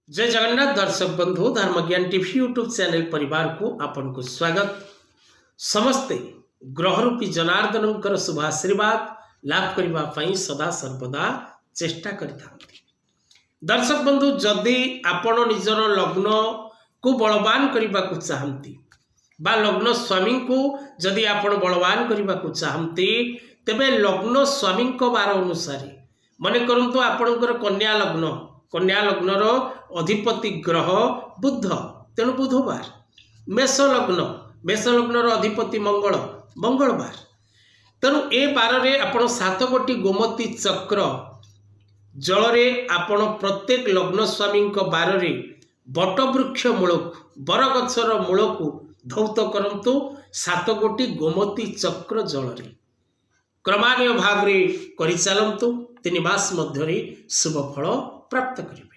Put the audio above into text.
जय जगन्नाथ दर्शक बंधु धर्मज्ञान टीवी यूट्यूब चैनल परिवार को आपन को स्वागत। समस्ते ग्रहरूपी जनार्दन शुभ आशीर्वाद लाभ करने सदा सर्वदा चेष्टा करिथांती। दर्शक बंधु जदि आपण निजर लग्न को बलवान करने को चाहती बा लग्न स्वामी को जदि आपण बलवान करने को चाहती तेबे लग्न स्वामी बार अनुसार मन करंतु आपणकर कन्या लग्नर अधिपति ग्रह बुध तेणु बुधवार, मेष लग्नर अधिपति मंगलवार तेणु ए बार में आपण 7 गोटी गोमती चक्र जलरे आपण प्रत्येक लग्न स्वामी बार में बटवृक्ष मूल बरगछर मूल को धौत करंतु 7 गोटी गोमती चक्र जलरे क्रमान्वय भाव में कर चलतु 3 मास मध्य शुभ फल प्राप्त करेंगे।